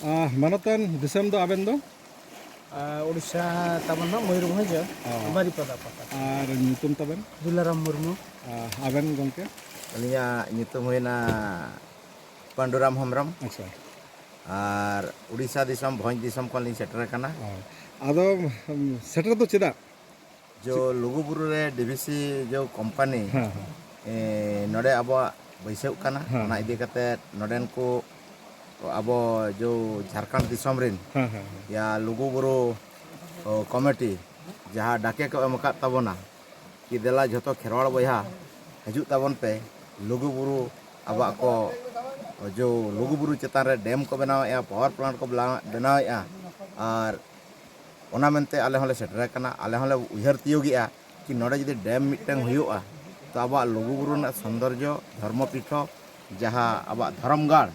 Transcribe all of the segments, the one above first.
Manatan disam do aben do Odisha taman na Mayurbhanj Baripada Pata ar nyutum taben Dilaram Murmu aben gongke Alia nyutum huena Panduram Hembrem acha আর উড়িষ্যা দিশম ভঞ্জ দিশম কোন link সেটার কানা ado setter do cheda जो लुगुबुरु रे DVC जो company नोडे अब बैसव काना ना इदी कते नोडेन को अब जो झारखंड दिसम रिन या लुगुबुरु कमिटी जहाँ डाके को एम अकाद ताबोना कि देला जतो खेरवाड़ बया हजू ताबन पे लुगुबुरु अब को जो लुगुबुरु चेतान रे डैम को बनावेया पावर प्लांट को बनावेया और ओना मेनते आले होले सेटर काना आले होले उहर तियोगिया कि नोडे जदि डैम मिटन हुयुआ तो अब लुगुबुरु ना सौंदर्य धर्मपीठ जहाँ अब धर्मगाड़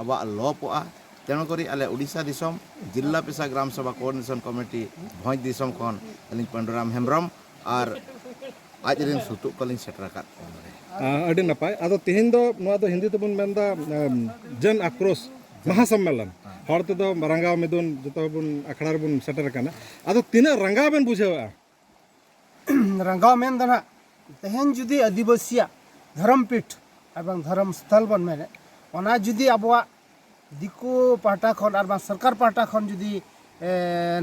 अब लोपआ तेणु करी आले उड़ीसा दिसम जिला पेशा ग्राम सभा कोऑर्डिनेशन कमिटी भंज दिसम खन अलिंग पंडुराम हेम्ब्रम और आज रिन सुतुक कलिंग सेटर कात adi napai ado tihin do noa do hindi tebun menda jan akros महासम्मेलन हर ते दो रंगाव मेदुन जतो बुन अखड़ा बुन सेटर काना आदो तीना रंगाव बेन बुझेवा रंगाव मेन दना तेहन जुदी आदिवासिया धर्मपीठ एवं धर्म स्थल बन मेने ओना जुदी अबवा दिको पाटा खन आर सरकार पाटा खन जुदी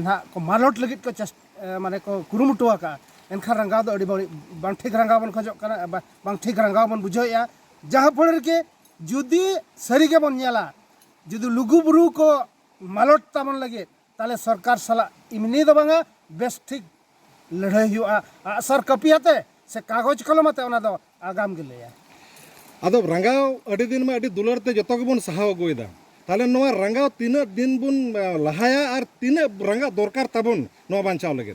ना को मालोट लगित को माने को कुरुमुटुआ का एनखा रंगाव दो अडी बांग ठीक रंगाव बन खजो काना बांग ठीक रंगाव बन बुझोया जहां फल के जुदी सरी के बन नेला जुदी लुगुबुरु को मालोट तामन लगे ताले सरकार सला इमनी दो बांगा बेस ठीक लड़ाई हुआ सर कपियाते से कागज कलमते ओना दो आगाम के लेया ado रंगाव अडी दिन में अडी दुलर ते जतो के बुन सहाव गोइदा ताले नोआ रंगाव तीना दिन बुन लहाया और तीना रंगा दरकार ताबुन नोआ बांचाव लगे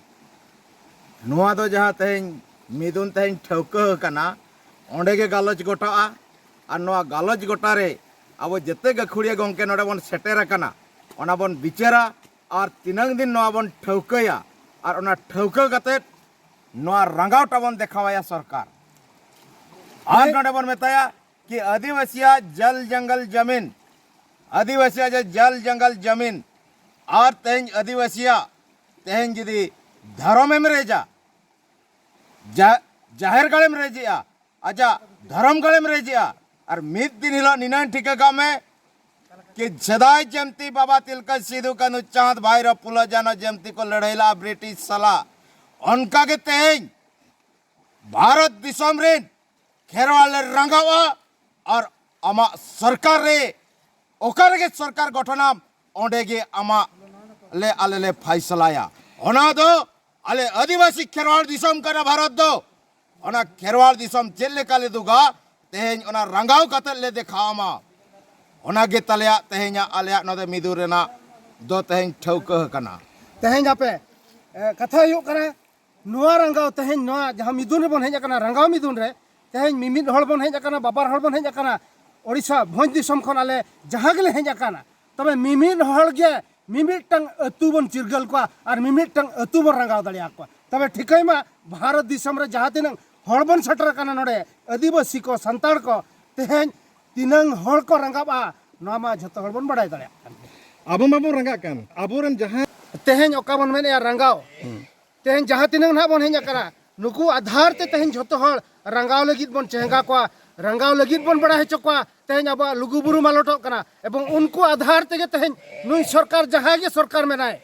नोआ दो जहाँ तेहन मिदुन तेहन ठौका कना ओंडे के गालज गोटा और नोआ गालज गोटा रे अब जते गखुड़िया गंके नोडे बन सेटेर कना ओना बन बिचारा और तीनंग दिन नोआ बन ठौकया और ओना ठौका कते नोआ रंगावटा बन देखावाया सरकार और नोडे बन मेताया कि आदिवासिया जल जंगल जमीन आदिवासिया जल जंगल जमीन और तेहन आदिवासिया तेहन जदी धर्म में रेजा जाहिर गाड़े में रेजिया आजा धर्म गाड़े में रेजिया और मिद दिन हिलो निनान ठिका में कि सदाय जमती बाबा तिलका सिद्धू कानू चांद भाई रो पुला जानो जमती को लड़ाईला ब्रिटिश सला उनका के तेज भारत दिसम रे खेरवाल रंगावा और आमा सरकार रे ओकर के सरकार गठना ओंडे के आमा ले आले ले फैसलाया ओना दो आले आदिवासी खेरवाल दिसम करा भारत दो ओना खेरवाल दिसम चेले काले दुगा तेहन ओना रंगाव कते ले देखामा ओना गे तलेया तेहन आलेया नदे मिदुर रेना दो तेहन ठौका कना तेहन आपे कथा हुयो कना नुआ रंगाव तेहन नुआ जहां मिदुन रे बन हेज कना रंगाव मिदुन रे तेहन मिमिद हड़ बन हेज कना बाबार हड़ बन हेज कना ओडिशा भंज दिसम खन आले जहां गेले हेज कना तबे मिमिद हड़ गे मिमिटंग अतु बन चिरगल को और मिमिटंग अतु बन रंगाव दलिया को तबे ठिकय मा भारत दिसम रे जहां तिनंग हड़ बन सटर कना नोडे आदिवासी को संताड़ को तेहन तिनंग हड़ को रंगाबा नो मा जतो हड़ बन बडाय दलिया अब माबो रंगा कान अबोरन जहां तेहन ओका बन मेने रंगाव तेहन जहां तिनंग ना बन हेज कना नुकु आधार ते तेहन जतो हड़ रंगाव लगित बन चेंगा को रंगाव लगित बन बड़ा हेचो को तेहन अब लुगुबुरु मालोटो कना एवं उनको आधार तेगे तेहन नुई सरकार जहां के सरकार में नाय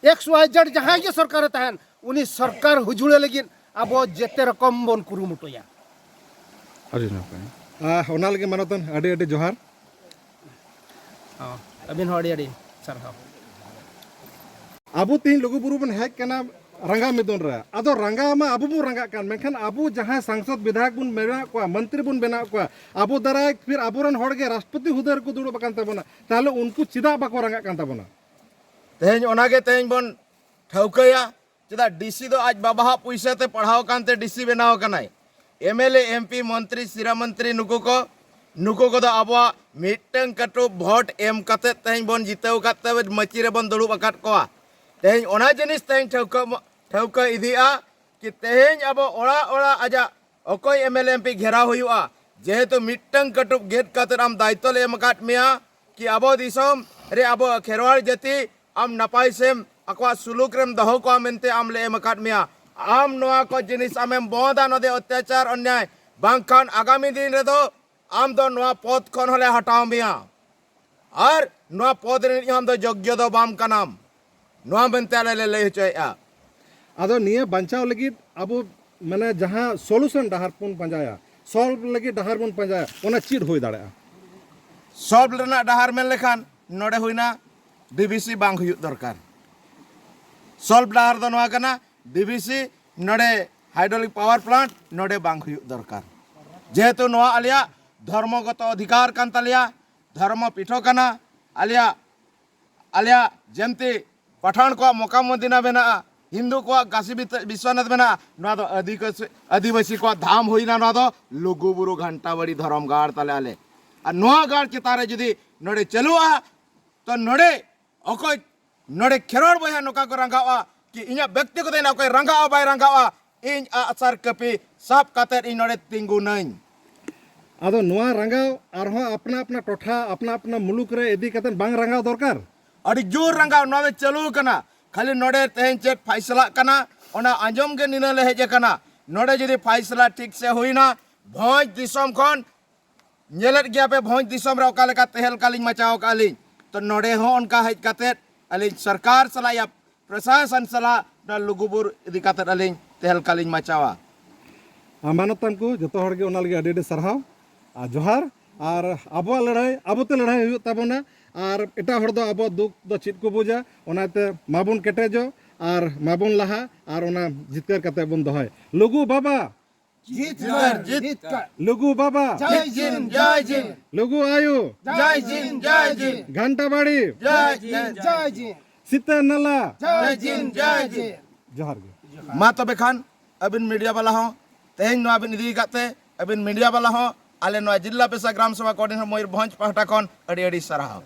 XYZ जहां के सरकार तहन उनी सरकार हुजुड़े लगिन अब जेते रकम बन कुरुमुटोया अरे नापाय ओना लगे मानतन अडी अडी जोहार अबिन हड़ी अड़ी सरहाव अबु तीन लुगुबुरु बन हेज कना रंगा मिदुन रे आदो रंगा मा अबु बु रंगा कान मेखन अबु जहां सांसद विधायक बुन मेना को मंत्री बुन बेना को अबु दराय फिर अबुरन हड़गे राष्ट्रपति हुदर को दुड़ु बकान ताबोना ताले उनको चिदा बाको रंगा कान ताबोना तेहन ओनागे तेहन बन ठौकया चदा डीसी दो आज बाबा पैसा ते पढ़ाव कानते डीसी बनाव कनाय MLA MP मंत्री सिरा मंत्री नुको को दो अब मिटंग कटु भोट एम कते तेहन बन जितेव कते मची रे बन दुड़ु बकाट को तेहन ओना जिनिस तेहन ठौका इदिया कि तेहन अब ओड़ा ओड़ा आजा अकोय MLA MP घेरा हुआ जेहेतु मिटंग कटु गेट कते आम दायित्व ले एम काट मिया कि अब दिसम रे अब खेरवाड़ जाति आम नपाय सेम अकवा सुलूक रेम दहो को मेनते आम ले एम अकाद मिया आम नोआ को जिनिस आमेम बोदा नदे अत्याचार अन्याय बांखान आगामी दिन रे दो आम दो नोआ पद खन हले हटाव मिया और नोआ पद रे हम दो योग्य दो बाम कनाम नोआ मेनते आले ले लई हचोया आदो निये बांचाव लगी अब माने जहां सॉल्यूशन डहार पुन पंजाया सॉल्व लगी डहार पुन पंजाया ओना चीड होई दाड़ा सॉल्व रेना डहार मेन लेखान नोडे हुइना डीबीसी बांग हुयुग दरकार सॉल्व डहार दो नोआ कना डीबीसी नोडे हाइड्रोलिक पावर प्लांट नोडे बांग हुयुग दरकार जेहेतु नोआ आलिया धर्मगत अधिकार कान तालिया धर्म पीठो कना आलिया जेमती पठान को मोका मदिना बेना हिंदू को काशी विश्वनाथ बेना नोआ दो आदिवासी को धाम होइना नोआ दो लुगुबुरु घंटा बड़ी धर्म गाड़ ताले आले और नोआ गाड़ चितारे जुदी नोडे चलुआ तो नोडे अकोय नोडे खेरोड़ बया नोका को रंगावा कि इኛ व्यक्तिगत ना कोई रंगावा बाय रंगावा इन आसार कपी सब काते इन नोडे तिंगु नई आदो नोआ रंगाव आरहो अपना अपना टोठा अपना अपना मुलुक रे इदी कतन बांग रंगाव दरकार अड़ी जोर रंगाव नोआ दो चलु कना खाली नोडे तेहन चेक फैसला कना ओना आंजम के निना ले हेजे कना नोडे जदी फैसला ठीक से हुईना भोज दिसम खन नेलत गया पे भोज दिसम रे ओका लेका तेहल कालिन मचाओ कालिन तो नोडे हो उनका हेज काते अलिन सरकार सला या प्रशासन सला ना लुगुबुर इदी काते अलिन तेहल कालिन मचावा मानतान को जतो हर के ओना लगे अडी सरहाव आ जोहार और आबो लड़ाई आबोते लड़ाई हुयुग ताबोना और एटा हर दो आबो दुख दो चित को बुझा ओनाते माबुन केटेजो और माबुन लहा और ओना जितकर कते बुन दोहय लुगु बाबा जीत कर लुगु बाबा जय जिन लुगु आयु जय जिन घंटा बाड़ी जय जिन सीता नाला जय जिन जोहार गे मा तबे खान अबिन मीडिया वाला हो तेहन नो अबिन इदी काते अबिन मीडिया वाला हो आले नो जिला पेशा ग्राम सभा कोऑर्डिनेटर मयूरभंज पाहटा खन अड़ी अड़ी सराहाव।